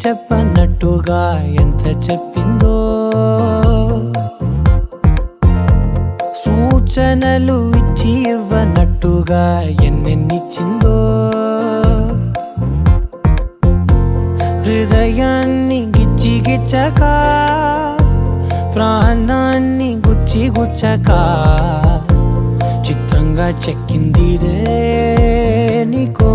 చెప్పనట్టుగా ఎంత చెప్పిందో, సూచనలు ఇచ్చి ఇవ్వనట్టుగా ఎన్నెన్నిచ్చిందో, హృదయాన్ని గిచ్చి గిచ్చక ప్రాణాన్ని గుచ్చి గుచ్చక చిత్రంగా చెక్కిందిరే నీకో.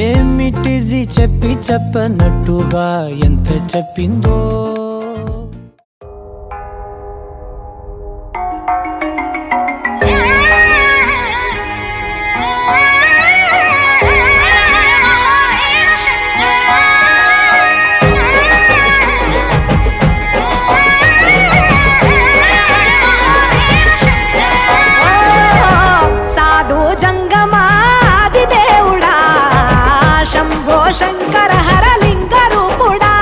ఏమిటిది చెప్పి చెప్పనట్టుగా ఎంత చెప్పిందో, శంకర హరలింగ రూపుడా,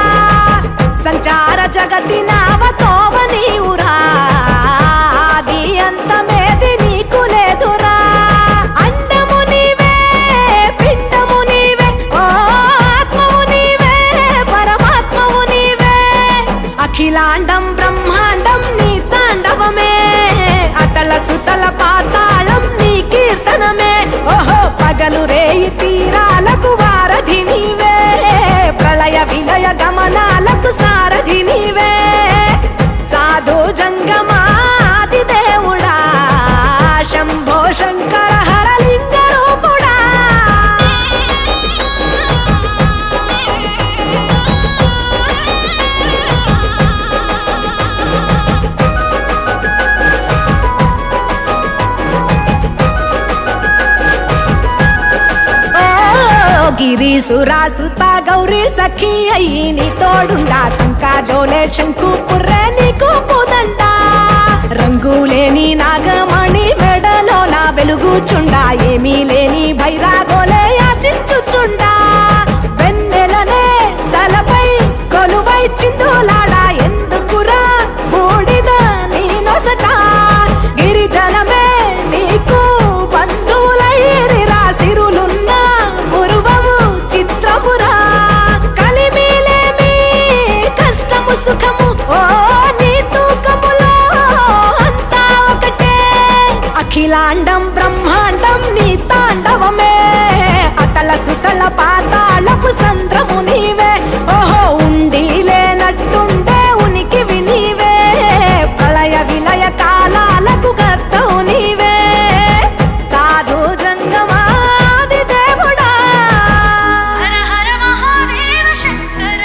సంచార జగతి నావతోవ నీవురా, ఆది అంతమేది నీకు లేదురా, అండము నీవే పిండము నీవే, ఓ ఆత్మవు నీవే పరమాత్మవు నీవే, అఖిలాండం బ్రహ్మాండం నీ తాండవమే, అతల సుతల పాతాళం నీ కీర్తనమే, ఓహో పగలు రేయి తీరాలకు వారధి నీవే, ప్రళయ విలయ గమనాలకు సారథి నీవే, సాధు జంగమాది దేవుడా, శంభో శంకర హరలింగ రూపుడా. గిరీసురాసుత గౌరీ సఖీ అయ్యి నీ తోడుండా, సంకాజోలే శంకు పుర్రే నీకు పుదండ, రంగులేని నాగమణి మెడలో నా వెలుగుచుండా, ఏమీ లేని భైరాగోలే యాచించుచుండా, వెన్నెలనే తలపై కొలువై చిందులాడా, ఎందుకురా బూడిద నీ నొసట, గిరిజనమే నీకు బంధువులైరిరా, సిరులున్న మురువవు చిత్రపురా, కలిమిలేమి కష్టము సుఖము ఓ నీ తూకములో అంతా ఒకటే, అఖిలాండం బ్రహ్మాండం నీ తాండవమే, అతల సుతల పాతాళపు సంద్రము నీవే, ఓహో ఉండి లేనట్టుండే ఉనికివి నీవే, ప్రళయ విలయ కాలాలకు కర్తవు నీవే, సాధు జంగమాది దేవుడా. హర హర మహాదేవ శంకర.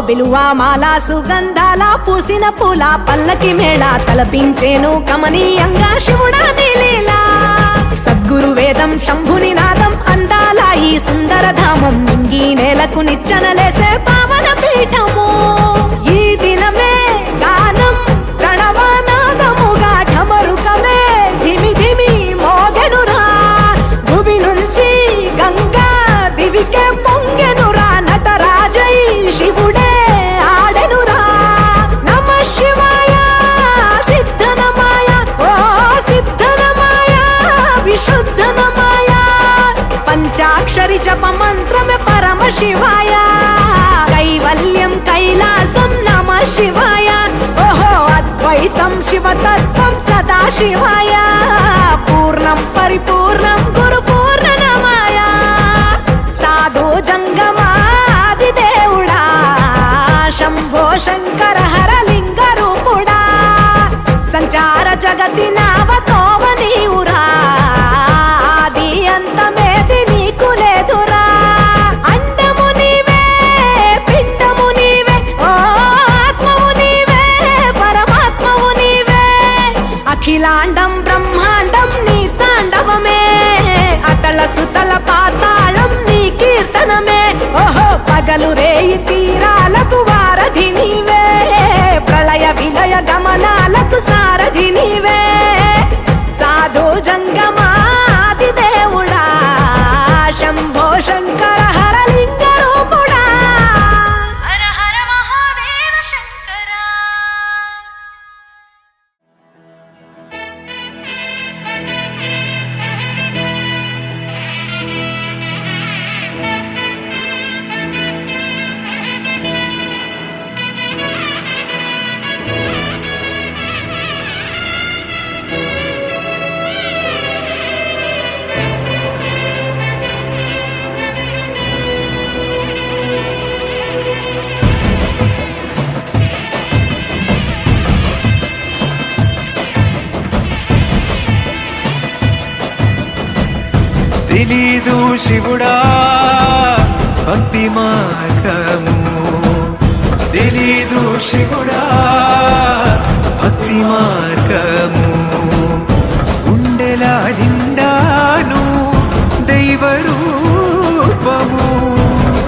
బిలువా మాల సుగంధాల పూసిన పూల పల్లకి మేళ తలపించేను కమనీయంగా శివుడా నీలీలా, సద్గురు వేదం శంభుని నాదం అందాల ఈ సుందర ధామం, ఇంగి నేలకు నిచ్చనలేసే పావన పీఠము, ఈ దినమే గానం ప్రణవనాదముగా ఢమరుకమే ధిమి ధిమి మోగెనురా, భూమి నుంచి గంగా దివికే పొంగెనురా, నటరాజై శివుడే ఆడెనురా, నమ శివాయ సిద్ధనమాయ, ఓ సిద్ధనమాయ విశుద్ధనమాయ, పంచాక్షరి జప మంత్రమే పరమ శివాయ, కైవల్యం కైలాసం నమ శివాయ, ఓహో అద్వైతం శివతత్వం సదా శివాయ, పూర్ణం పరిపూర్ణం గురు పూర్ణనమాయ, సాధు జంగమాది దేవుడా, శంభో శంకర హరలింగ రూపుడా, సంచార జగతి నావతోవ నీవురా, ఆది అంతమేది నీకు లేదురా, అండము నీవే పిండము నీవే, ఓ ఆత్మవు నీవే పరమాత్మవు నీవే, అఖిలాండం బ్రహ్మాండం నీ పగలు రేయి తీరాలకు వారధి నీవే, ప్రళయ విలయ గమనాలకు సారథి నీవే, సాధు జంగమాది దేవుడా శంభో శంకర హరలింగ రూపుడా, హర హర మహాదేవ శంకర. తెలీదు శివుడా భక్తి మార్గము, తెలీదు శివుడా భక్తి మార్గము, గుండెల నిండాను దైవ రూపము,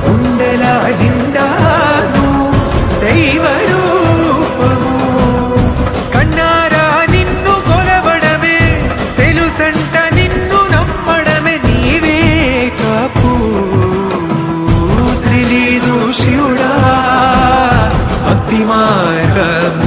గుండెల నిండాను దైవ రూపము, కన్నారా నిన్ను కొలవడమే తెలుసంట నిన్ను నమ్మడమే నీవే కాపు, తెలీదు శివుడా భక్తి మార్గము.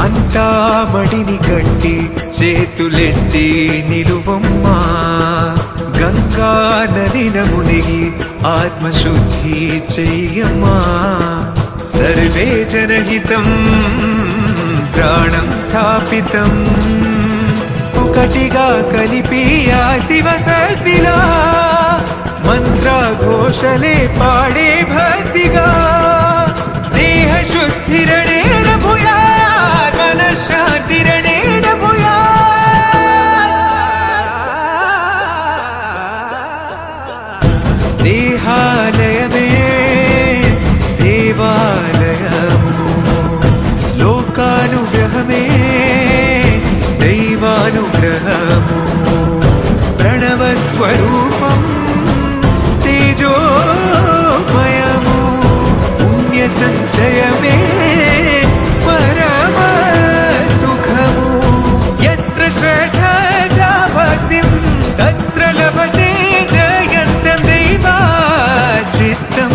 అంతా మడిని గట్టి చేతులెత్తి నిలువమ్మా, గంగా నదిన మునిగి ఆత్మశుద్ధి చెయ్యమ్మా, సర్వే జనహితం ప్రాణం స్థాపితం, ఒకటిగా కలిపి ఆ శివ సద్దిలా మంత్ర ఘోషలే పాడే భక్తిగా, దేహ శుద్ధిరణేన భూయా మనశ్శాంతిరణేన భూయా, దేహాలయమే దేవాలయము, లోకానుగ్రహమే దైవానుగ్రహము, ప్రణవ స్వరూపం తేజోమయము, పుణ్య సంచయమే పరమ సుఖము, యత్ర శ్రద్ధా భక్తిం తత్ర లభతే జయంతం దైవాచిత్తం,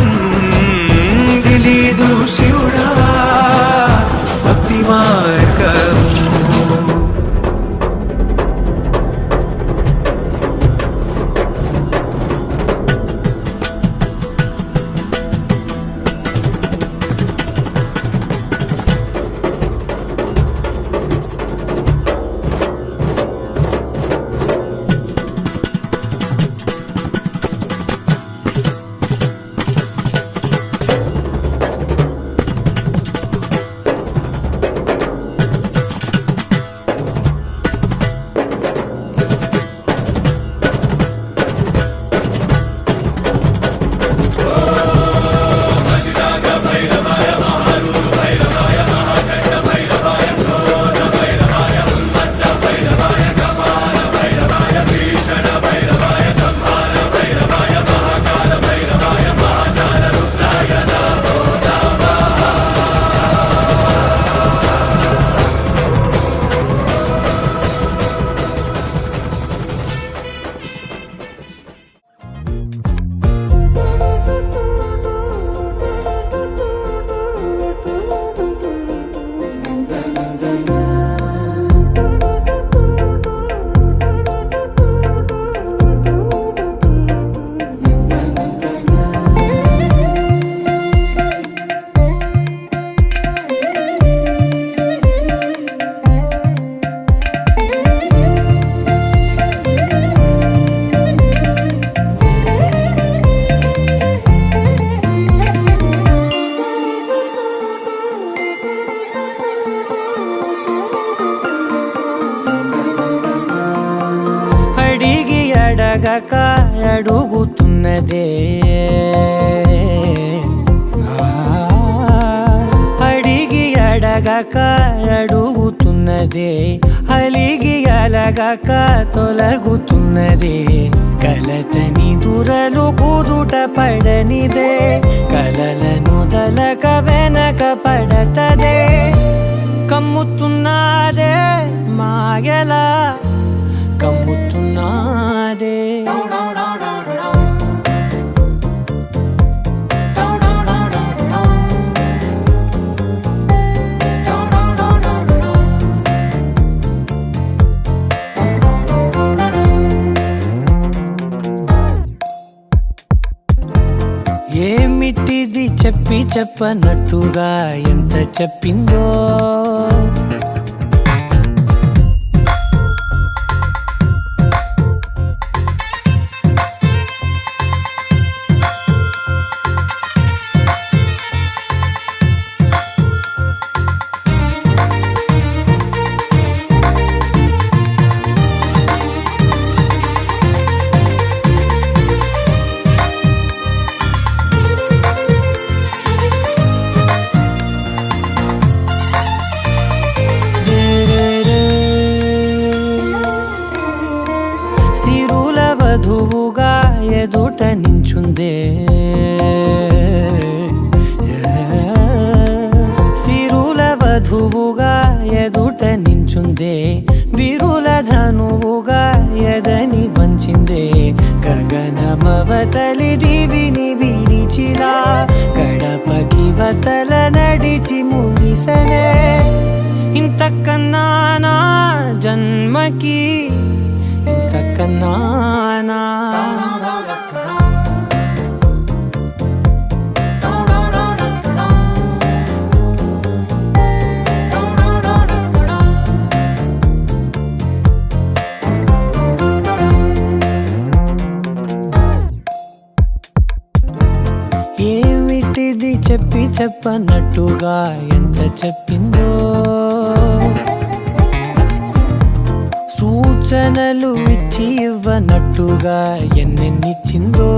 అడగక అడుగుతున్నదే అడిగి అడగక అడుగుతున్నదే అలిగి అలగక తొలగుతున్నదే కలతని దురలు కుదుట పడనిదే కలలను దలక వెనక పడతదే కమ్ముతున్నదే మాయలా కమ్ముతున్నదే ఏమిటిది చెప్పి చెప్పనట్టుగా ఎంత చెప్పిందో సిరుల వధువుగా ఎదుట నించుందే సిరుల వధువుగా ఎదుట నించుందే విరుల ధనువుగా ఎదని వంచిందే గగనమవతలి దివిని విడిచిలా గడపకి వతల నడిచి మురిసనే ఇంతకన్నా నా జన్మకి ఇంతకన్నానా ఏమిటిది చెప్పి చెప్పనట్టుగా ఎంత చెప్పిందో సూచనలు ఇచ్చి ఇవ్వనట్టుగా ఎన్నెన్నిచ్చిందో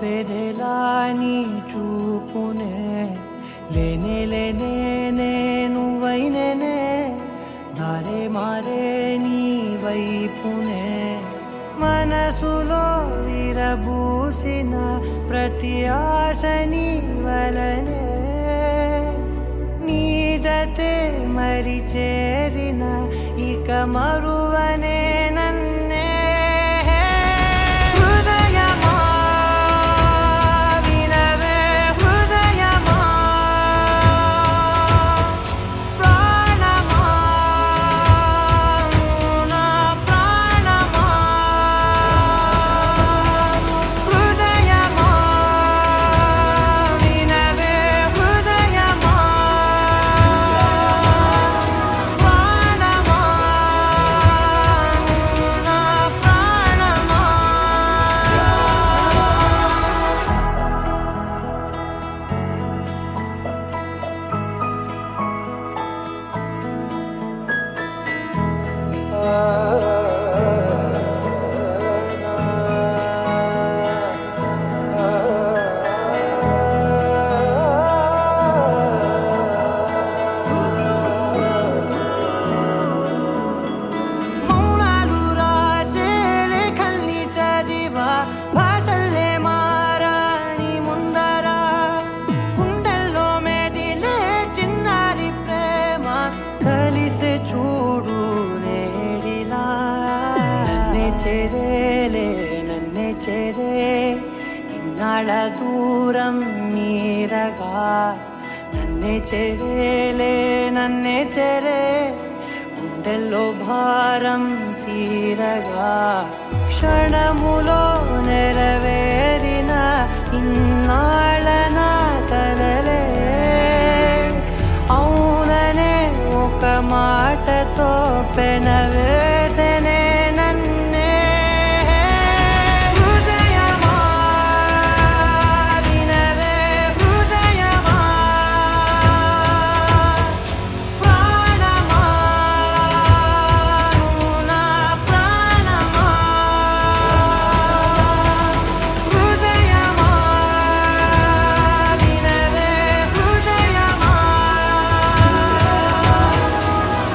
ఆపేదెలా నీ చూపునే లేనే లేనే నువ్వైనేనే దారే మారే నీ వైపునే మనసులో విరబూసిన ప్రతి ఆశ నీ వలనే నీ జతే మరి చేరిన ఇక మరువనే నన్నే హృదయమా వినవే హృదయమా ప్రాణమా నా ప్రాణమా హృదయమా వినవే హృదయమా ప్రాణమా నా ప్రాణమా మౌనాలు రాసే లేఖల్ని చదివా భాషల్లే మారాని ముందరా గుండెల్లో మెదిలే చిన్నారి ప్రేమ కలిసే చూడు నేడిలా నన్నే చేరేలే నన్నే చేరే ఇన్నాళ్ళ దూరం నీరగా నన్నే చేరేలే నన్నే చేరే గుండెల్లో భారం తీరగా క్షణములో నెరవేరిన ఇన్నాళ్ళ నా కలలే అవుననే ఒక మాటతో పెనవేసనే నన్నే హృదయమా వినవే హృదయమా ప్రాణమా నా ప్రాణమా హృదయమా వినవే హృదయమా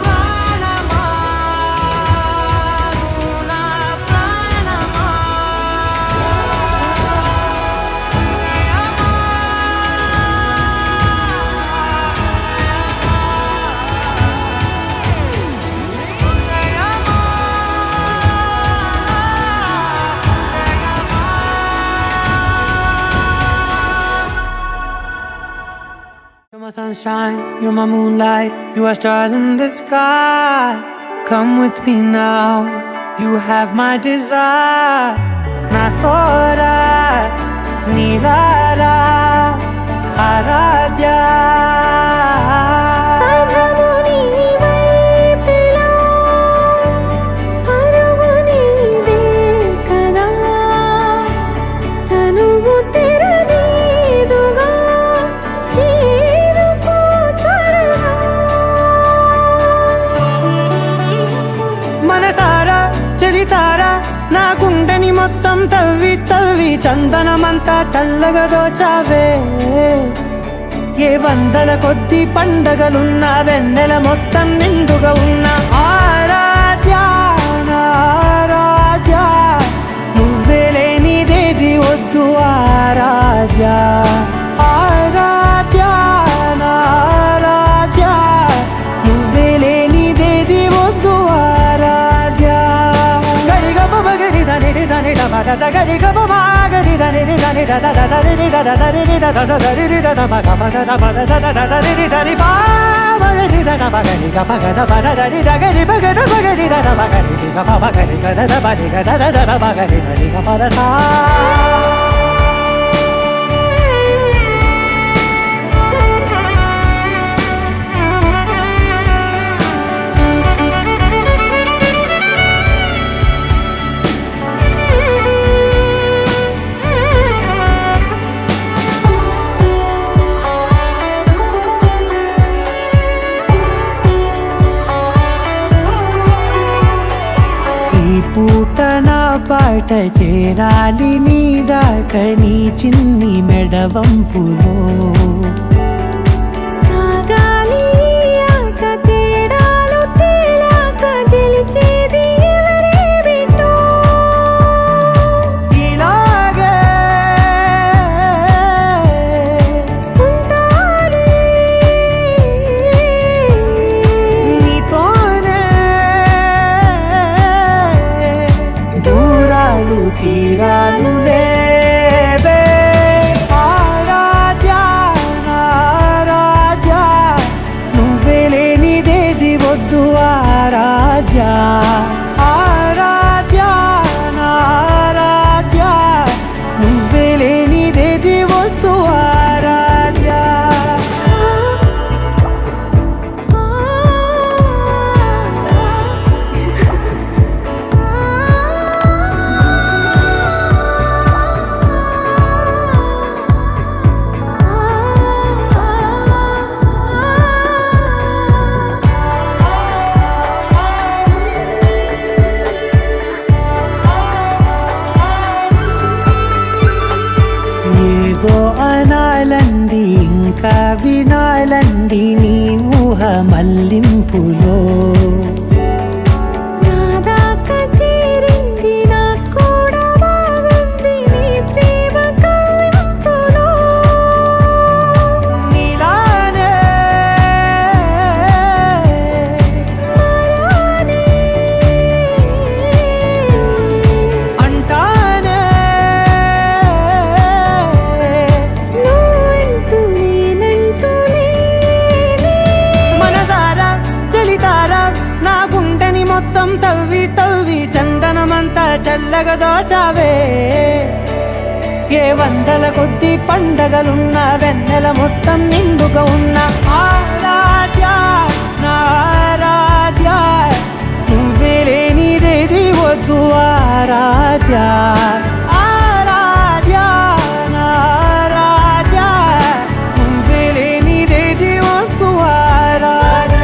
ప్రాణమా నా ప్రాణమా You're my sunshine, you're my moonlight, you are stars in the sky. Come with me now, you have my desire. Na tora, nilara, aradhya. అధము నీ వైపులా పరుగు నీదే కదా తనువు తెరనీదుగా చేరుకో త్వరగా మనసారా చలితారా నా గుండెని మొత్తం తవ్వి తవ్వి చందనమంతా చల్లగా దోచావే ఏ వందల కొద్ది పండగలున్న వెన్నెల మొత్తం నిండుగా ఉన్న ఆరాధ్య నా ఆరాధ్య నువ్వే లేనిదేది వద్దు ఆరాధ్య ఆరాధ్య నా ఆరాధ్య నువ్వే లేనిదేది వద్దు ఆరాధ్య గరిగ బగరి దని దని దద గరిగ బాగరి దని దని దద దరి దద దరి దద దరి దద బగ బగ దద దద దరి దరి బాగరి దద బగరి గ బగ దద దరి దగరి బగ బగరి దద బగరి గ బగరి గ దద బగరి గ దద దద బగరి దరి గ పద సా పూట నా పాట చేరాలి నీ దాకా నీ చిన్ని మెడవంపులో సాగాలి ఆట తేడాలు తేలాక గెలిచేది ఎవరే బిడ్డో ఇలాగే ఉంటానే నీతోనే దూరాలు తీరాలు లేవే ఆరాధ్య ఆరాధ్య నువ్వే లేనిదేది వద్దు ఆరాధ్య ఆరాధ్య ఆరాధ్య నువ్వే లేనిదేది వద్దు ఆరాధ్య ఏదో అనాలంది ఇంకా వినాలంది నీ ఊహ మల్లింపులో నా దాకా చేరింది నాకు కూడా బాగుంది నీ ప్రేమ కవ్వింపులో నీలానే మరానే అంటానే నువ్వంటూ నేనంటూ లేనే మనసారా చలితారా నా గుండెని మొత్తం తవ్వి తవ్వి చందనమంతా చల్లగా దోచావే ఏ వందల కొద్ది పండగలున్న వెన్నెల మొత్తం నిండుగా ఉన్న ఆరాధ్య నా ఆరాధ్య నువ్వే లేనిదేది వద్దు ఆరాధ్య ఆరాధ్య నా ఆరాధ్య నువ్వే లేనిదేది వద్దు ఆరాధ్య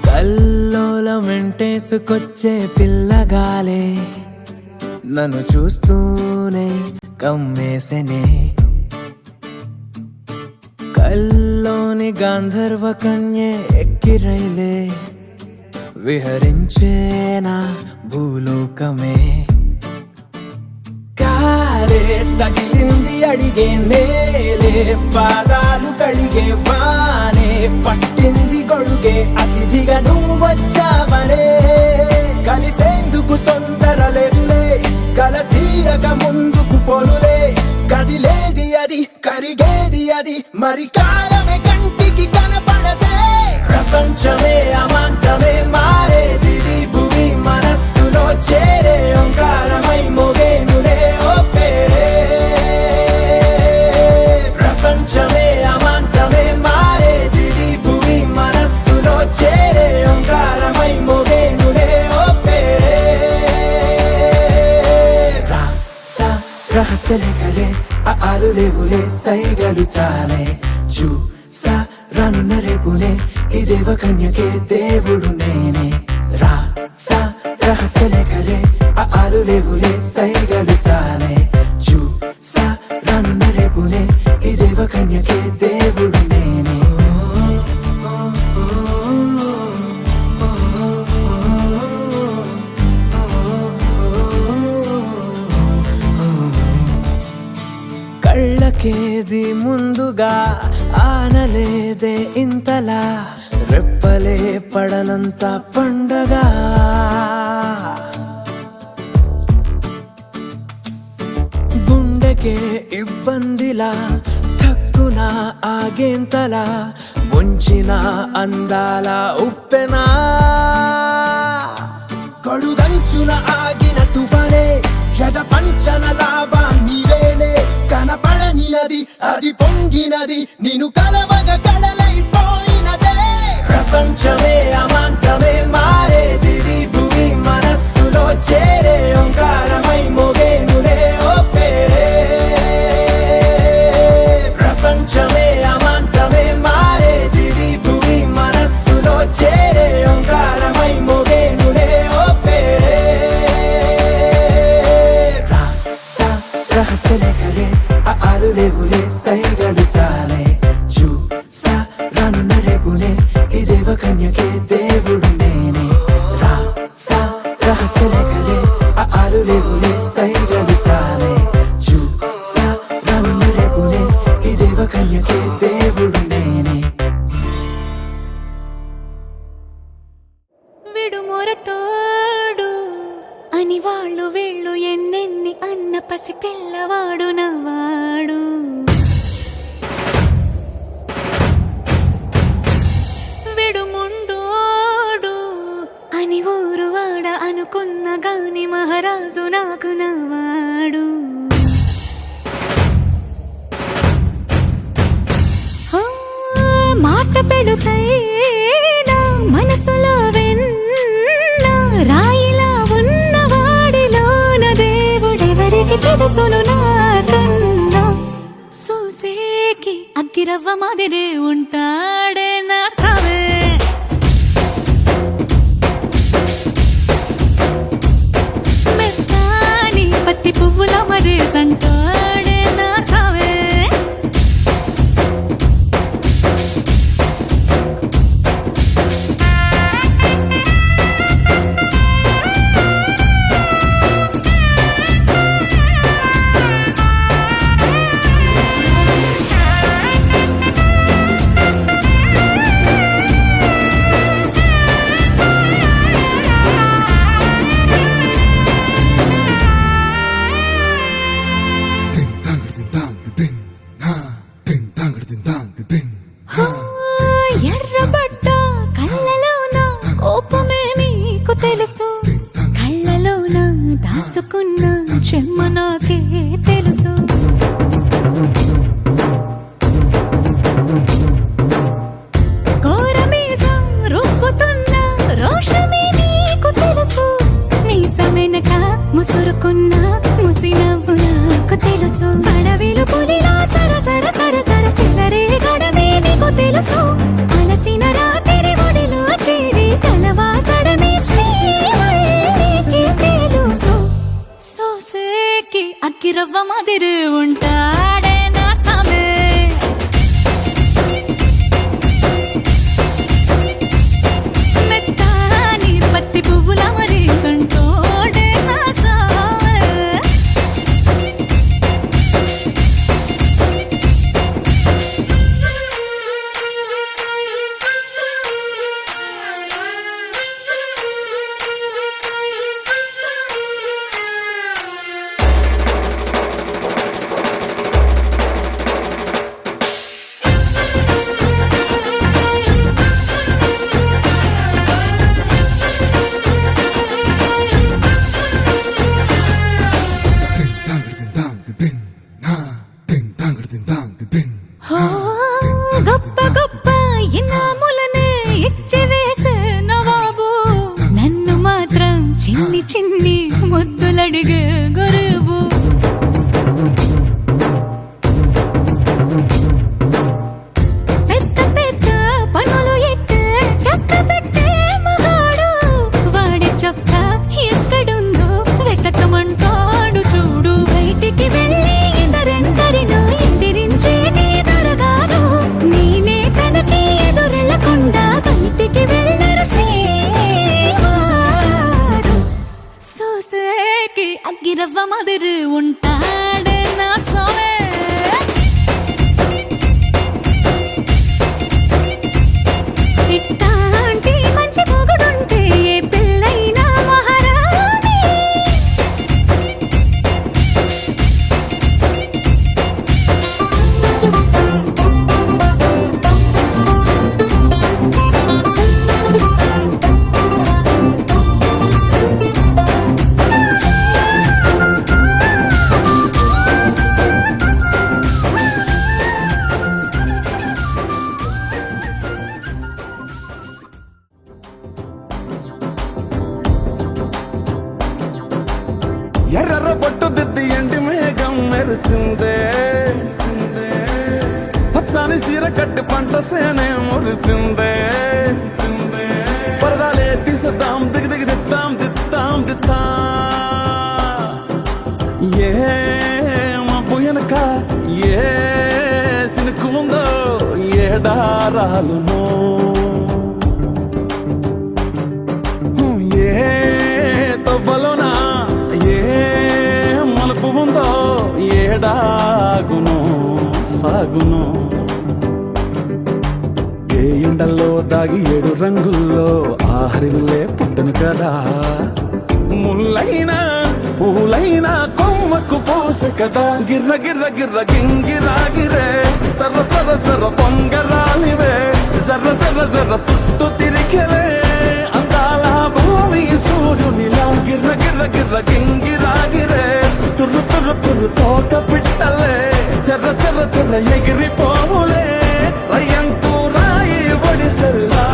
కల్లోలం వెంటేసుకొచ్చే పిల్లగాలే నన్ను చూస్తూనే కమ్మేసెనే కల్లోని గాంధర్వ కన్యే ఎక్కిరైలే విహరించేనా భూలోకమే కాలే తగిలింది అడిగే నేలే పాదాలు కడిగే వానే పట్టింది గొడుగే అతిథిగా నువ్వు వచ్చావనే కలిసేందుకు తొందర లేదులే కల తీరక ముందుకు పోలులే కదిలేది అది కరిగేది అది మరి కాలమే కంటికి కనపడదే ప్రపంచమే అమాంతమే మారేది భూమి మనస్సులో చేరే ఓంకారమై మోగేనులే ఓ పేరే ప్రపంచమే అమాంతమే మారేది భూమి మనస్సులో చేరే ఓంకారమై మోగేనులే ఓ పేరే రహస్యలే కలే ఆలు లేవులే సైగలు చాలే చూసా రానున్న రేపునే ఈ దేవ కన్యకే దేవుడు నేనే రాసా రహస్యలే కలే ఆలు లేవులే సైగలు చాలే చూసా రానున్న రేపునే ఈ దేవ కన్యకే దేవుడు నేనే కళ్ళకేది ముందుగా ఆనలేదే ఇంతలా రెప్పలే పడనంత పండగ బ్రతుకే ఇబ్బందిలా ఠక్కున ఆగేంతలా ముంచిన అందాల ఉప్పెనా కడుగంచున ఆగిన తుఫానే జగ పంచన లావా నీవేనే కనపడనినది అది పొంగినది నిన్ను కలవగ కడలైపోయినదే ప్రపంచమే అమాంతమే మారే దివి భూమి మనస్సులో చేరే ఓంకారమై మోగేనులే ఓ పేరే ప్రపంచమే అమాంతమే మారే దివి భూమి మనస్సులో చేరే ఓంకారమై మోగేనులే ఓ పేరే రహస్యలే కలే ఆలు లేవులే సైగలు చాలే చూసా రానున్న రేపునే ఈ దేవ కన్యకే దేవుడు నేనే రాసా రహస్యలే కలే ఆలు లేవులే సైగలు చాలే చూసా రానున్న రేపునే ఈ దేవ కన్యకే దేవుడు నేనే విడు మొరటోడు అని వాళ్ళు వీళ్ళు ఎన్నెన్ని అన్న పసి పిల్లవాడు నవాడు విడు ముండోడు అని ఊరు వాడ అనుకున్న గాని మహారాజు నాకు నవాడు మాట పెడుసైనా మనసులో వెన్న రాయిలా ఉన్నవాడిలోన దేవుడెవరికి తెలుసును నాకన్నా సూసేకి అగ్గిరవ్వ మాదిరి ఉంటాడే నా సవే మెత్తాని పత్తి పువ్వుల మరి సంటాడే నా సవే ఎర్రబడ్డ కళ్ళలోన కోపమే నీకు తెలుసు కళ్ళలోన దాచుకున్న చెమ్మ నాకే తెలుసు ఘోరమీసం రుబ్బుతున్న రోషమే నీకు తెలుసు మీసమెనక ముసురుకున్న ముసి నవ్వు నాకు తెలుసు అడవిలు పులిలా సర సర సర సర చిల్లరే గడమే నీకు తెలుసు అలసిన రాత్రి ఒడిలో చేరి కలవాచడమే శ్రీవల్లికి తెలుసు సోసేకి అగ్గిరవ్వ మాదిరి ఉంటాడే నా సమే మెత్తాని పత్తి పువ్వుల మరి సంటోడే నా సమే గొప్ప గొప్ప ఇనాములనే ఇచ్చి వేసే నవాబు నన్ను మాత్రం చిన్ని చిన్ని ముద్దులడిగే గురువు పెద్ద పెద్ద పనులు ఎట్టే చక్క పెట్టే మగాడు వాడి చొక్క ఎక్కడుందో వెతకమంటాడు చూడు బయటికి వెళ్ళి ఇద్దరెందరినో ఎదిరించేటి దొరగారు నేనే తనకి ఎదురెళ్ళకుండా బయటికి వెళ్ళరు శ్రీవారు సోసేకి అగ్గిర మురిసిందే పచ్చాని సీర కట్టి పంట సేనే మురిసిందే పరదాలే తీసేద్దాం దిగి దిగి దిత్తాం దిత్తాం దిత్తా ఏ మా పోయనక ఏ సినుకు ఉందో ఏడారాలునో ఏ తవ్వలోనా ఏ మలుపు ఉందో ఏడాగునో సాగును ఏ ఎండల్లో దాగి 7 రంగుల్లో ఆహరిల్లే పుట్టను కదా ముల్లైనా పూలైనా కొమ్మకు పోసె కదా గిర్ర గిర్ర గిర్ర గింగిరాగిరే సర్ర సర్ర సర్ర పొంగరాలివే జర్ర జర్ర జర్ర సుట్టు తిరిగెలే అందాల భూమి సూర్యునిలా గిర్ర గిర్ర గిర్ర గింగిరాగిరే తుర్రు తుర్రు తుర్రు తోట పిట్టలే చెర్ర చెర్ర చెర్ర ఎగిరిపోవులే రయ్యంటూ రాయి ఒడిసెల్లా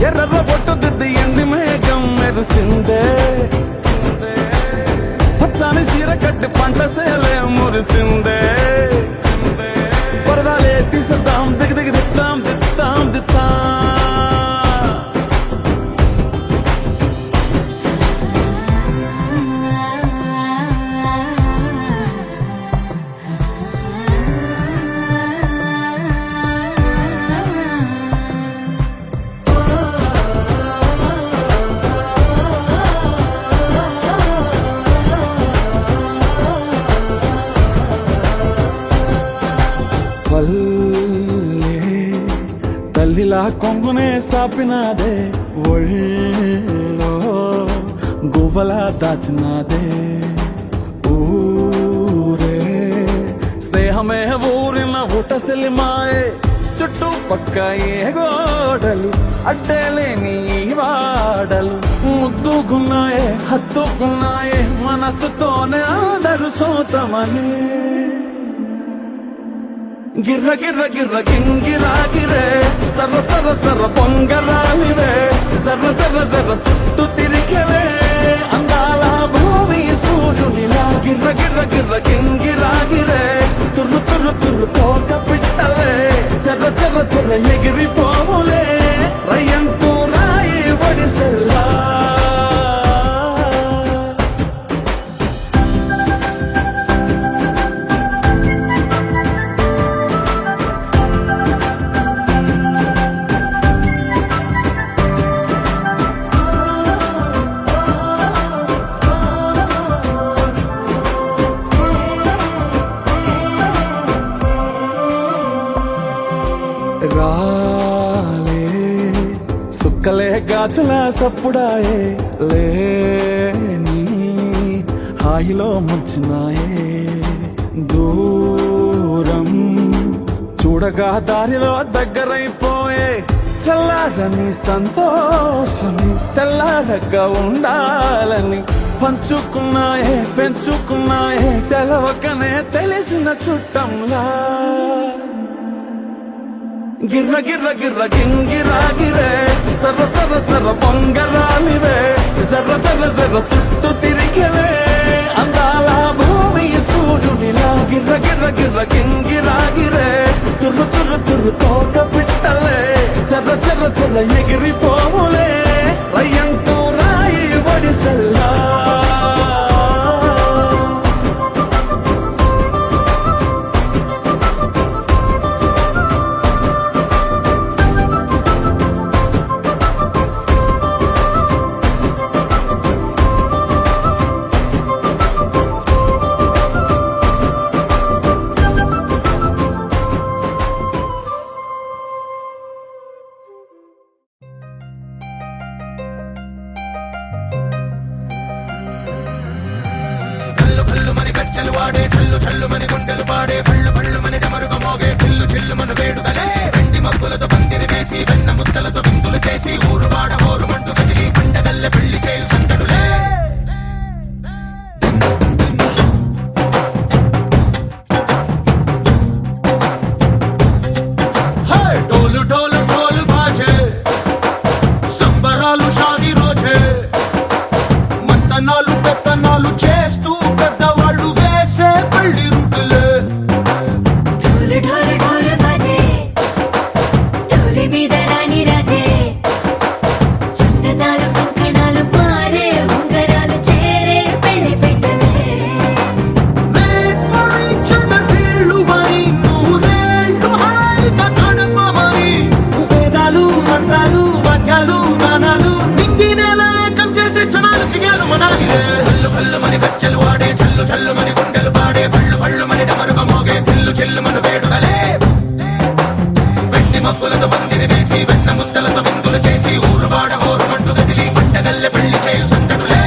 ఎర్ర బొట్టు దిద్ది ఎండి మేఘం మెరిసిందే పచ్చాని సీర కట్టి పంట సేలే మురిసిందే పరదాలే తీసేద్దాం దిగి దిగి దిత్తాం దిత్తాం దిత్తా తల్లిలా కొంగునే సాపినాదే ఒళ్ళో గువ్వలా దాచినాదే ఊరే స్నేహమే ఊరిన ఊటసెలి మాయే చుట్టుపక్క ఏ గోడలు అడ్డేలేని ఈ వాడలు ముద్దుకున్నాయే హత్తుకున్నాయే మనసుతోనే అందరు సోతమని గిర్ర గిర్ర గిర్ర గింగిరాగిరే సర్ర సర్ర సర్ర పొంగరాలివే జర్ర జర్ర జర్ర సుట్టు తిరిగెలే అందాల భూమి సూర్యునిలా గిర్ర గిర్ర గిర్ర గింగిరాగిరే తుర్రు తుర్రు తుర్రు తోక పిట్టలే చెర్ర చెర్ర చెర్ర ఎగిరిపోవులే రయ్యంటూ రాయి ఒడిసెల్లా రాలే సుక్కలే గాజుల సప్పుడాయే లేని హాయిలో ముంచినాయే దూరం చూడగా దారిలో దగ్గరైపోయే చల్లారని సంతోషమి తెల్లారగా ఉండాలని పంచుకున్నాయే పెంచుకున్నాయే తెలవకనే తెలిసిన చుట్టంలా గిర్ర గిర్ర గిర్ర గింగిరాగిరే సర్ర సర్ర సర్ర పొంగరాలివే జర్ర జర్ర జర్ర సుట్టు తిరిగెలే అందాల భూమి సూర్యునిలా గిర్ర గిర్ర గిర్ర గింగిరాగిరే తుర్రు తుర్రు తుర్రు తోక పిట్టలే చెర్ర చెర్ర చెర్ర ఎగిరిపోవులే రయ్యంటూ రాయి ఒడిసెల్లా గజ్జలు వాడే చల్లు చల్లు మని గుండెలు పాడే పళ్ళు పళ్ళు మని డమరుగ మోగే చిల్లు చిల్లు మన వేడుదలే వెండి మగ్గులతో పందిరి వేసి వెన్న ముద్దలతో విందులు చేసి ఊరు వాడ ఊరు మంటు కదిలి పండగల్లె పెళ్లి చేయు సందడులే డోలు డోలు డోలు బాజే సంబరాలు షాదీ రోజే మంతనాలు పెత్తనాలు పులి మీద రాణి రాజే చందనాలు కంకణాలు మారే ఉంగరాలు చేరే పెళ్లి పెట్టలే వేదాలు మంత్రాలు వాక్యాలు గానాలు నింగినేల ఏకం చేసే క్షణాలు చిగాలు మనాలి కల్లు కల్లు మని గజ్జలు వాడే చల్లు చల్లు మని గుండెలు పాడే పళ్ళు పళ్ళు మని డమరుగ మోగే చిల్లు చిల్లు మను వేడుకలే వెండి మబ్బులతో పందిరి వేసి వెన్న ముద్దలతో విందులు చేసి ఊరు వాడ హోరు మంటు గదిలి పంటగల్లె పెళ్లి చేయు సందడులే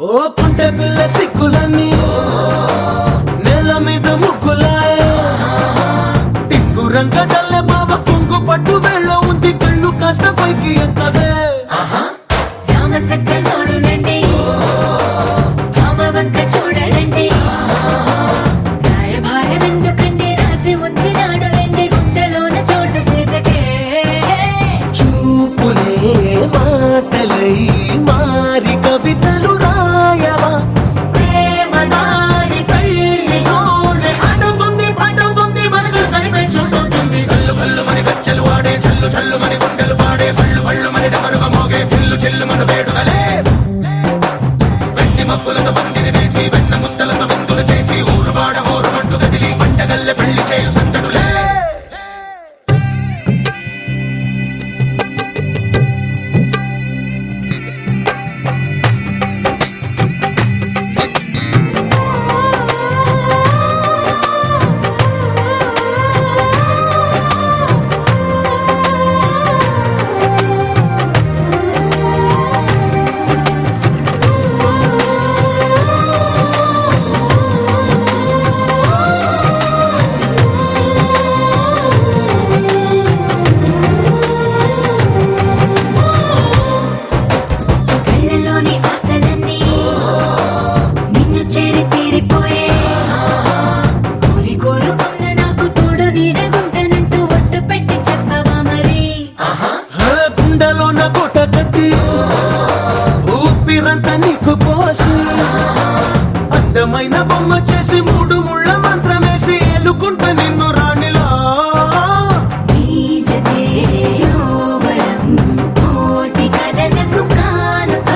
ఓ పుంటె పిల్ల సిక్కులన్నీ నేల మీద ముగ్గులాయే టింగు రంగడల్లె బాబ కొంగు పట్టు వేళ్ళ ఉంది కళ్ళు కాస్త పైకి ఎక్కదే రామసక్క నోడులండి భామ వంక చూడడండి రాయభారం ఎందుకండి రాసి ఉంచినాడు రండి గుండెలోన చోటు సేతకే చూపులే మాటలై మారి కవితలు రాయవా ప్రేమదారి పెళ్లిలోనే అడుగుంది పట్టుకుంది మనసు కలిపే చూడుతుంది కల్లు కల్లు మని గజ్జలు వాడే చల్లు చల్లు మని గుండెలు పాడే పళ్ళు పళ్ళు మని డమరుగ మోగే చిల్లు చిల్లు మను వేడుకలే వెండి మబ్బులతో పందిరి వేసి వెన్న ముద్దలతో విందులు చేసి ఊరు వాడ హోరు మంటు గదిలి పంటగల్లె పెళ్లి చేయు సందడులే కళ్ళలోని ఆశలన్నీ నిన్ను చేరి తీరిపోయే కోరి కోరుకున్న నాకు తోడు నీడగుంటానంటూ ఒట్టు పెట్టి చెప్పవా మరి గుండెలోన గుట్ట కట్టి ఊపిరంతా నీకు పోసి అందమైన బొమ్మ చేసి మూడు ముళ్ళ మంత్రమేసి ఎలుకుంట నిన్ను రాణిలా నీజదే యోవరం కోటి కలలకు కానుక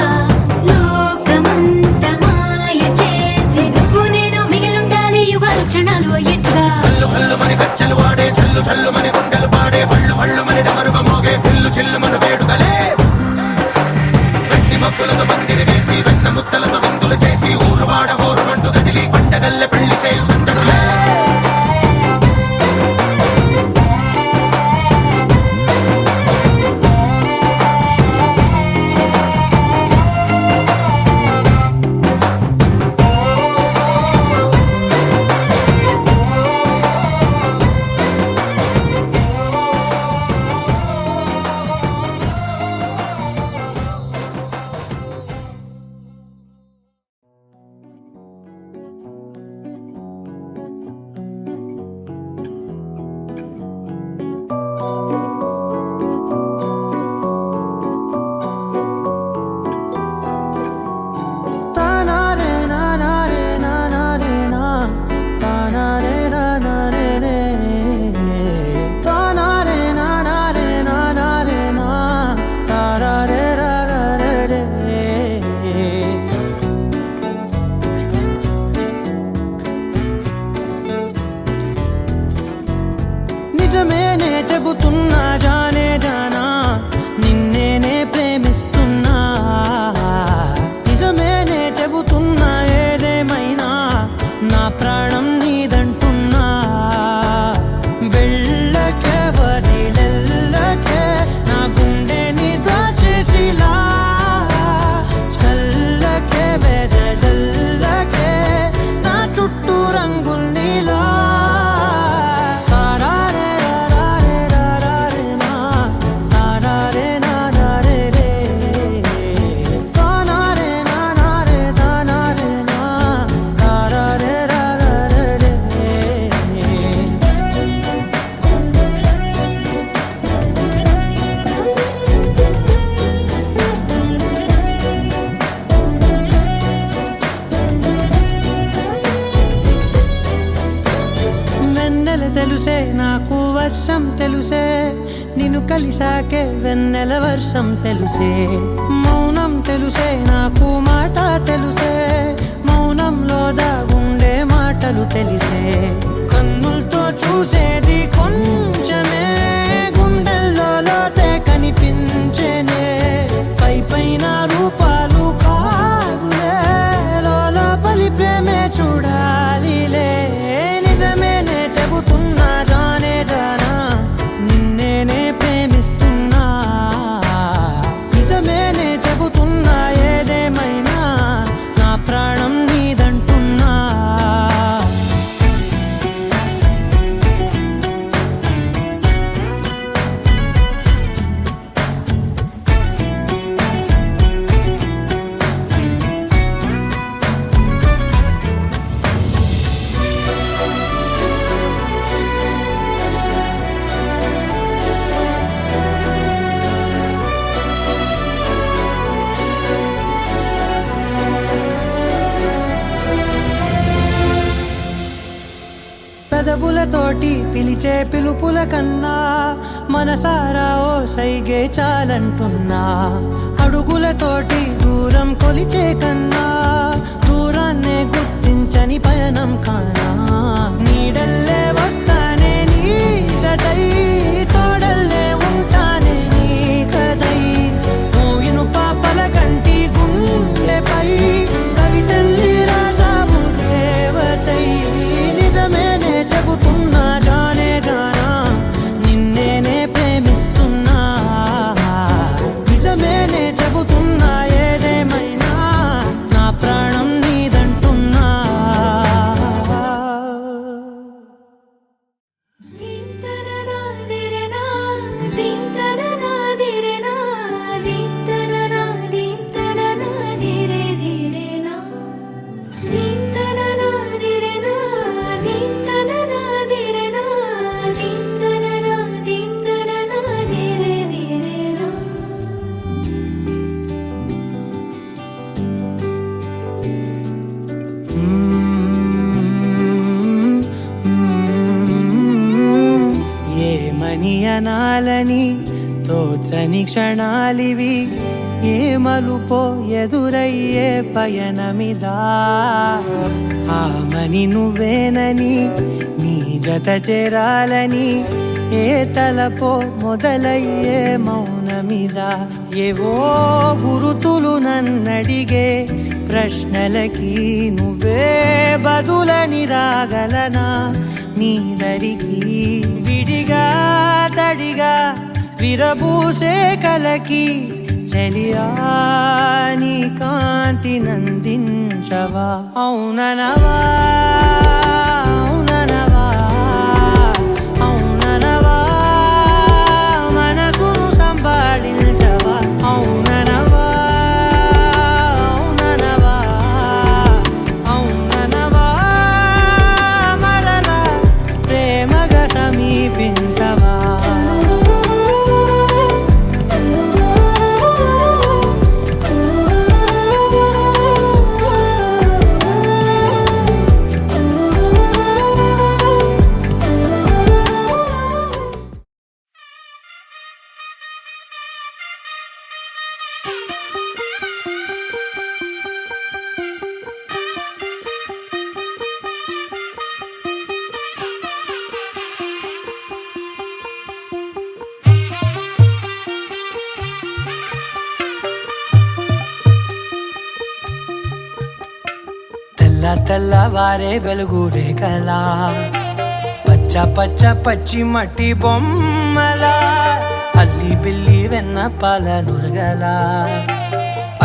లోకమంత మాయ చేసి నువ్వు నేను మిగిలుండాలి యుగాలు క్షణాలు ఎట్లా కల్లు కల్లు మని గజ్జలు వాడే చల్లు చల్లు మని గుండెలు పాడే పళ్ళు పళ్ళు మని డమరుగ మోగే చిల్లు చిల్లు మను వేడుకలే వెండి మబ్బులతో పందిరి వేసి వెన్న ముద్దలతో విందులు చేసి ఊరు వాడ హోరు మంటు గదిలి పంటగల్లె పెళ్లి చేయు సందడులే తెలుసే నాకు వర్షం తెలుసే నిన్ను కలిసాకే వెన్నెల వర్షం తెలుసే మౌనం తెలుసే నాకు మాట తెలుసే మౌనంలో దాగుండే మాటలు తెలిసే కన్నులతో చూసేది కొంచెమే గుండెల్లో లోతే కనిపించేనే పై పైన రూపాలు కాదులే లోపలి ప్రేమే చూడాలిలే నిజమేనే చెబుతున్నా జానే జానా నిన్నేనే ప్రేమిస్తున్నా నిజమేనే చెబుతున్నా ఏదేమైనా నా ప్రాణం నీదంటున్నా పెదవులతోటి పిలిచే పిలుపుల కన్నా మనసారా ఓ సైగే చాలంటున్నా అడుగులతోటి దూరం కొలిచే కన్నా దూరాన్నే గుర్తించని పయనం కానా నీడల్లే వస్తానే నీ జతై తోడల్లే ఉంటానే నీ కదై మోయిను పాపల కంటి గుండెపై కవితల్లి రాజావు దేవతై నిజమేనే చెబుతున్నా జానే జానా నిన్నేనే ప్రేమిస్తున్నా నిజమేనే చెబుతున్నా ఏదేమైనా నా ప్రాణం నీదంటున్నా ఏమని అనాలని తోచని క్షణాలివి ఏ మలుపో ఎదురయ్యే పయనమిదా ఆమని నువ్వేనని నీ జత చేరాలని ఏ తలపో మొదలయ్యే మౌనమిదా ఏవో గురుతులు నన్నడిగే ప్రశ్నలకి నువ్వే బదులని రాగలనా నీ దరికి విడిగా తడిగా విరబూసే కలకి చెలియా నీ కాంతి నందించవా అవుననవా అవుననవా అవుననవా మనసును సంపాదించవా అవుననవా అవుననవా అవుననవా మరలా ప్రేమగా సమీపించవా తెల్లవారే వెలుగు రేఖలా పచ్చ పచ్చ పచ్చి మట్టి బొమ్మలా అల్లి బిల్లి వెన్న పాల నురగలా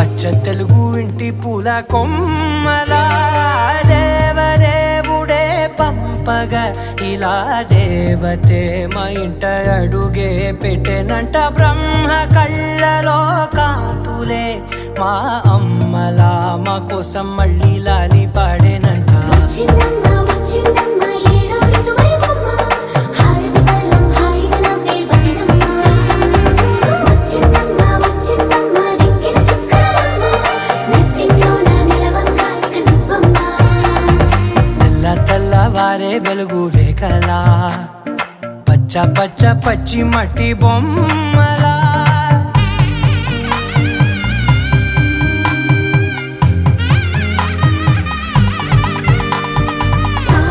అచ్చ తెలుగు ఇంటి పూల కొమ్మలా దేవదేవుడే పంపగా ఇలా దేవతే మా ఇంట అడుగే పెట్టెనంట బ్రహ్మ కళ్ళలో కాంతులే మా అమ్మలా మా కోసం మళ్ళీ లాలి పాడేనంట తెల్లవారే వెలుగు రేఖలా పచ్చ పచ్చ పచ్చి మట్టి బొమ్మలా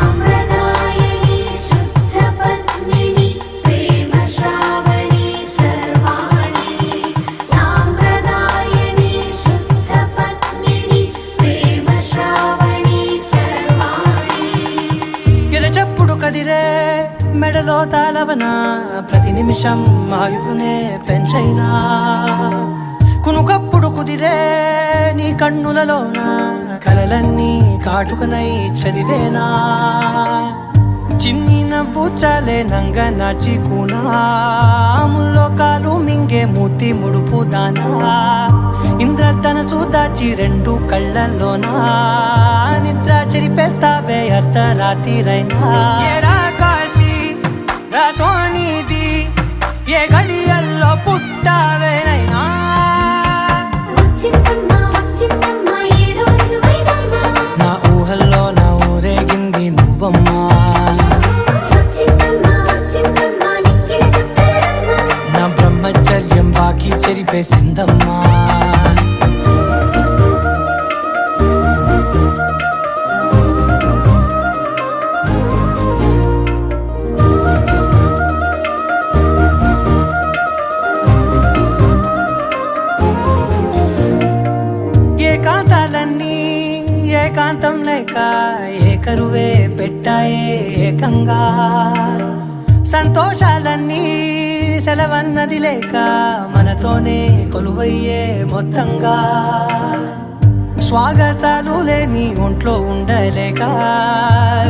సాంప్రదాయని శుద్ధ పద్మిని ప్రేమ శ్రావణి సర్వాణి సాంప్రదాయని శుద్ధ పద్మిని ప్రేమ శ్రావణి సర్వాణి ఎరచప్పుడు కదిరే మెడలో తాళవన ప్రతి నిమిషం ఆయుధునే పెంచైనా కునుకప్పుడు కుదిరే నీ కన్నులలోన కలలన్నీ కాటుకనై చదివేనా చిన్ని నవ్వు చాలే నంగ నాచి కూనాముల్లో కాలు మింగే మూతి ముడుపు దానా ఇంద్రధనసు దాచి రెండు కళ్ళల్లోనా నిద్ర చెరిపేస్తావే అర్ధరాత్రిరైనా సోనిది ఏ గడియల్లో పుట్టావేనైనా వచ్చిందమ్మా వచ్చిందమ్మా ఏడో ఋతువైవమ్మ నా ఊహల్లో నా ఊరేగింది నువ్వమ్మా వచ్చిందమ్మా వచ్చిందమ్మా నిక్కిన చుక్కలమ్మ నా బ్రహ్మచర్యం బాకీ చెరిపేసిందమ్మా ఏకాంతాలన్నీ ఏకాంతం లేక ఏకరువే పెట్టాయే ఏకంగా సంతోషాలన్నీ సెలవన్నది లేక మనతోనే కొలువయ్యే మొత్తంగా స్వాగతాలు లేని ఒంట్లో ఉండలేక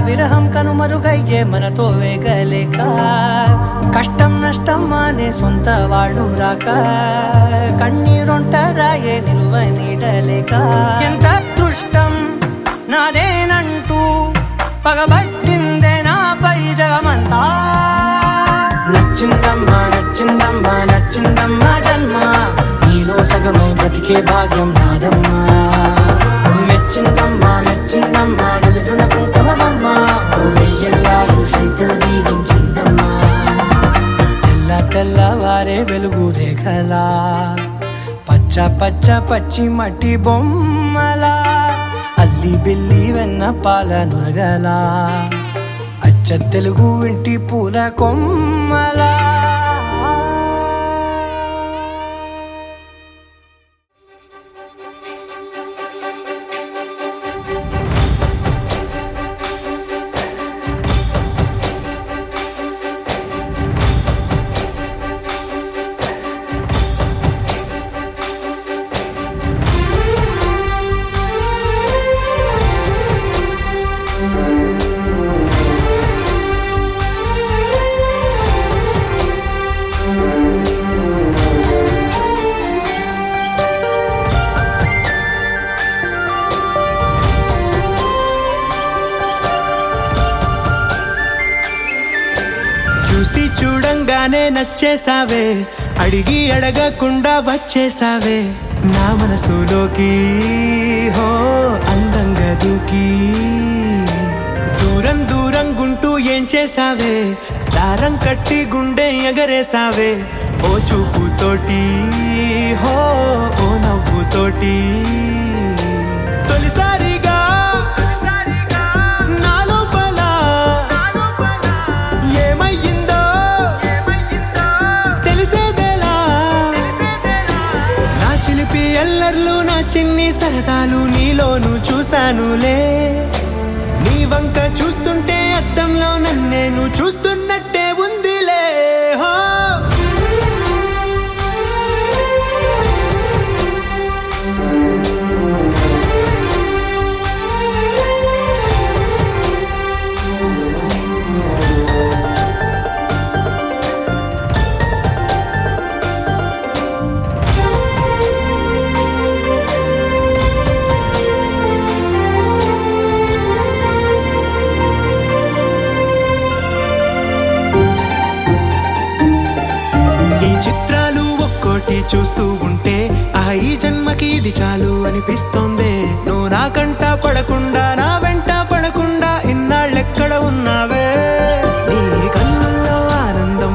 విరహం కనుమరుగయ్యే మనతో వేగలేక కష్టం నష్టం అనే సొంత వాళ్ళు రాక కన్నీరొంటరాయే నిలువ నీడలేక ఎంత అదృష్టం నాదేనంటూ పగబట్టిందే నాపై జగమంతా నచ్చిందమ్మా నచ్చిందమ్మా నచ్చిందమ్మా జన్మ నీలో సగమై బ్రతికే భాగ్యం నాదమ్మా మెచ్చిందమ్మా మెచ్చిందమ్మా నిలుతున్న కుంకుమమ్మా వెయ్యల్లాలు శంకరు దీవించిందమ్మా తెల్ల తెల్లవారే వెలుగు రేఖలా పచ్చ పచ్చ పచ్చి మట్టి బొమ్మలా అల్లి బిల్లి వెన్న పాల నురగలా అచ్చ తెలుగు ఇంటి పూల కొమ్మలా చూసి చూడంగానే నచ్చేసావే అడిగి అడగకుండా వచ్చేసావే నా మనసులోకి హో అందంగా దూకి దూరం దూరం గుంటూ ఏం చేసావే దారం కట్టి గుండె ఎగరేసావే ఓ చూపుతోటి హో ఓ నవ్వుతోటి తొలిసారిగా నా లోపల ఏమయ్యిందో తెలిసేదేలా నా చిలిపి ఎల్లర్లు నా చిన్ని సరదాలు నీలోను చూశానులే నీ వంక చూస్తుంటే అద్దంలో నన్నేను చూస్తున్నట్టే ఉందిలే హో చూస్తూ ఉంటే ఈ జన్మకి ఇది చాలు అనిపిస్తోంది నువ్వు నా కంట పడకుండా నా వెంట పడకుండా ఇన్నాళ్ళెక్కడ ఉన్నావే నీ కన్నుల్లో ఆనందం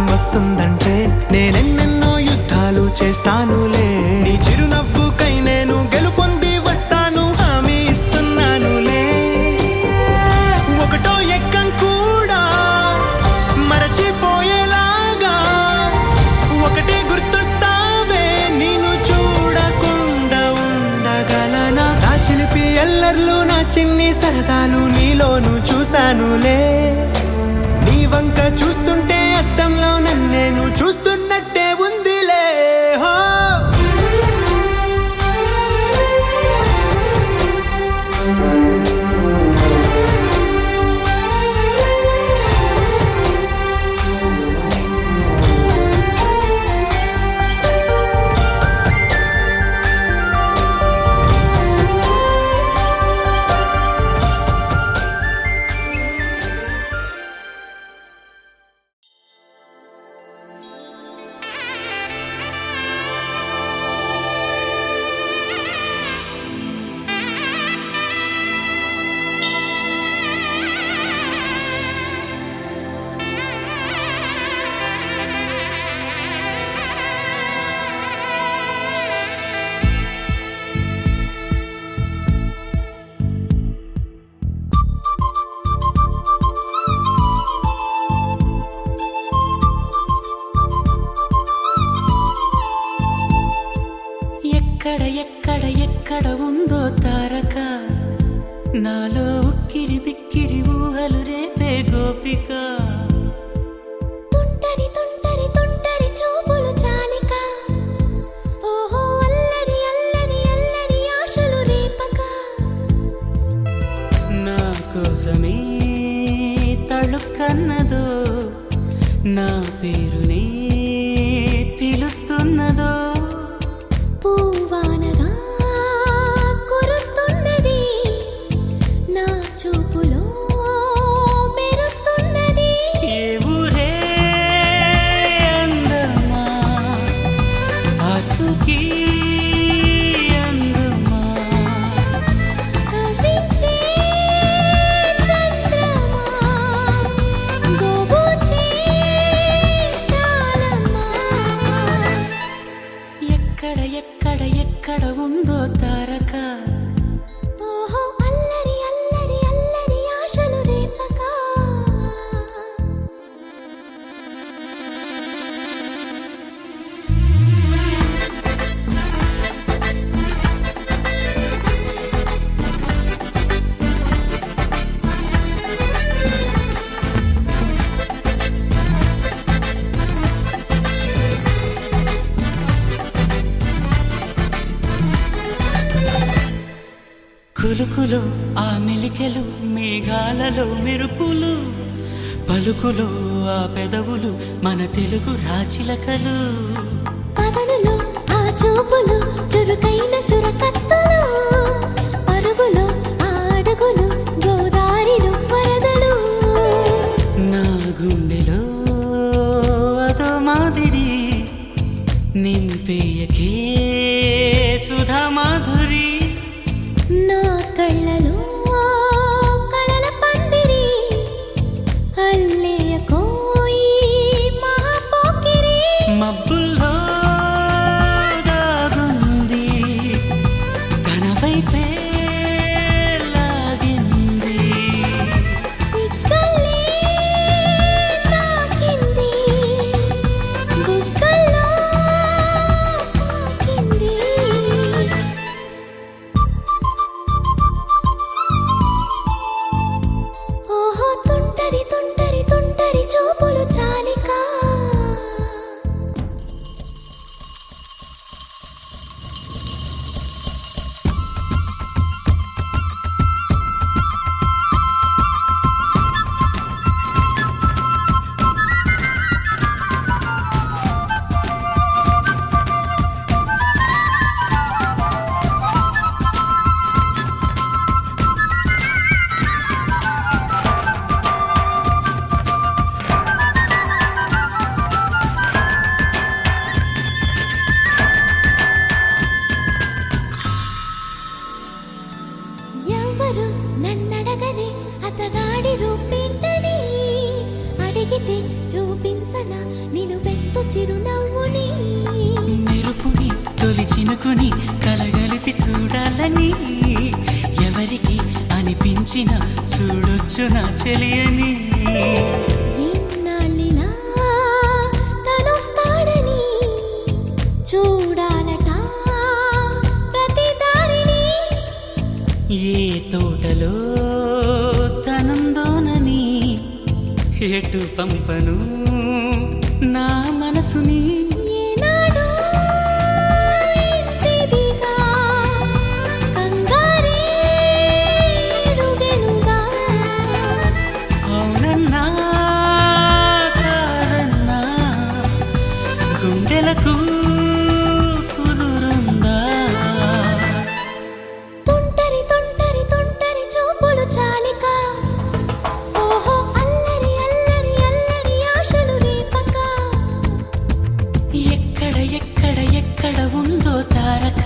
చిలిపి ఎల్లర్లు నా చిన్ని సరదాలు నీలోను చూశానులే నీ వంక చూస్తుంటే అద్దంలో నన్నేను చూస్తున్నట్టే ఉందిలే హో ఎక్కడ ఉందో తారక నాలో ఉక్కిరి బిక్కిరి ఊహలు రేపే గోపిక తుంటరి తుంటరి తుంటరి చూపులు చాలిక ఓహో అల్లరి అల్లరి అల్లరి ఆశలు రేపక నా కోసమే తళుక్కన్నదో నా పేరునే పిలుస్తున్నదో పూవానగా కురుస్తున్నది నా చూపులో మెరుస్తున్నది ఏ ఊరే అందమా ఆచూకీ అందమా కవ్వించే చంద్రమా గోబూచే చాలమ్మా ఎక్కడ ఉందో తారక ఓహో అల్లరి అల్లరి అల్లరి ఆశలు రేపక కులుకులు ఆ మెలికెలు మేఘాలలో మెరుపులు పలుకులు ఆ పెదవులు మన తెలుగు రాచిలకలు పదనులో ఆ చూపులు చురుకైన చురకత్తులు పరుగులు ఆ అడుగులు గోదారిలో వరదలు నా గుండెలో అదో మాదిరి నింపేయకే సుధా మాధురి నా కళ్ళలో కళల పందిరి అల్లేయ కోయి మహాపోకిరి మబ్బుల్లో దాగుంది తన వైపే లాగింది సిగ్గల్లే తాకింది బుగ్గల్లో తాకింది ఓహో తుంటరి తుంటరి తుంటరి చూపులు చాలిక ఎవరు నన్నడగని అతగాడి రూపేంటని అడిగితే చూపించనా నిలువెత్తు చిరునవ్వుని మెరుపుని తొలి చినుకుని కలగలిపి చూడాలని ఎవరికి అనిపించిన చూడొచ్చు నా చెలియని ఇన్నాళ్ళిలా తనొస్తాడని చూడాలట ప్రతి దారిని ఏ తోటలో తనందోనని ఎటు పంపను నా మనసుని ఏనాడో ఇంతిదిగా కంగారేరుగెనుగా అవునన్నా కాదన్నా గుండెలకు కుదురుందా తుంటరి తుంటరి తుంటరి చూపులు చాలిక ఓహో అల్లరి అల్లరి అల్లరి ఆశలు రేపక ఎక్కడ ఎక్కడ ఎక్కడ ఉందో తారక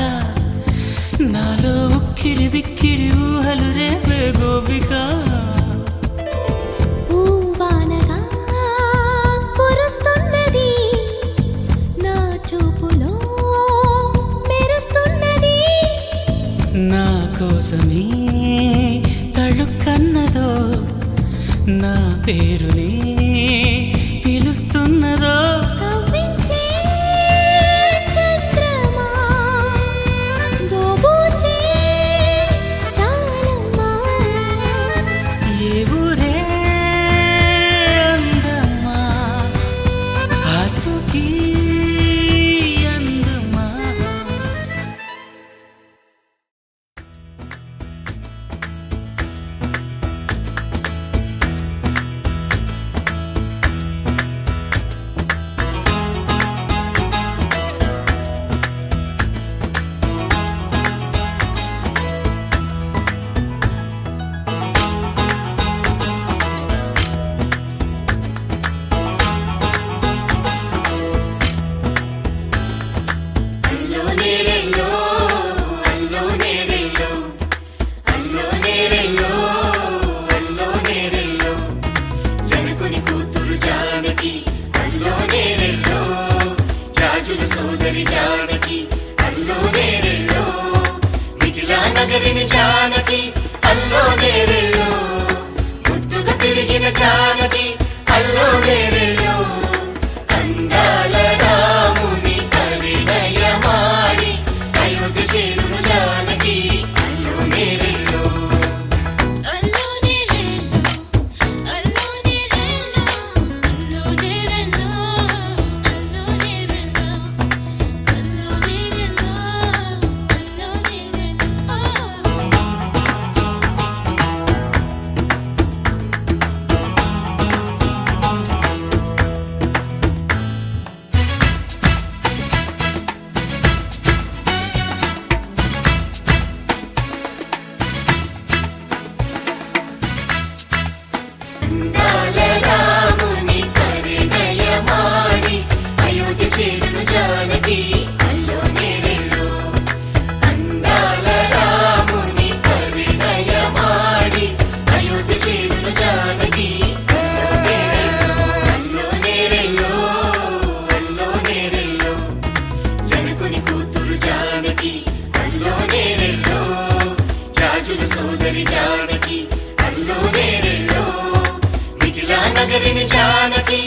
నాలో ఉక్కిరి బిక్కిరి ఊహలు రేపే గోపిక పూవానగా కురుస్తున్నది నా చూపులో మెరుస్తున్నది నా కోసమే తళుక్కన్నదో నా పేరునే పిలుస్తున్నదో కవ్వించే చంద్రమా దోబూచే చాలమ్మా ఏ ఊరే అందమ్మా ఆచూకీ అందమ్మా జనకుని కూతురు జానకి అల్లో నేరెల్లో జాజుల సోదరి జానకి అల్లో నేరెల్లో మిథిలా నగరిని జానకి అల్లో నేరెల్లో ముద్దుగా తిరిగిన జానకి అల్లో నేరెల్లో అందాల రాముని పరిణయమాడి అయోధ్య చేరును జానకి అల్లో నేరెల్లో అల్లో నేరెల్లో అల్లో నేరెల్లో అల్లో నేరెల్లో అల్లో నేరెల్లో అల్లో నేరెల్లో అల్లో నేరెల్లో అందాల రాముని పరిణయమాడి అయోధ్య చేరును జానకి అల్లో నేరెల్లో అందాల రాముని పరిణయమాడి అయోధ్య చేరును జానకి అల్లో నేరెల్లో అల్లో నేరెల్లో జనకుని కూతురు జానకి అల్లో నేరెల్లో జాజుల సోదరి జానకి అల్లో నేరెల్లో మిథిలా నగరిని జానకి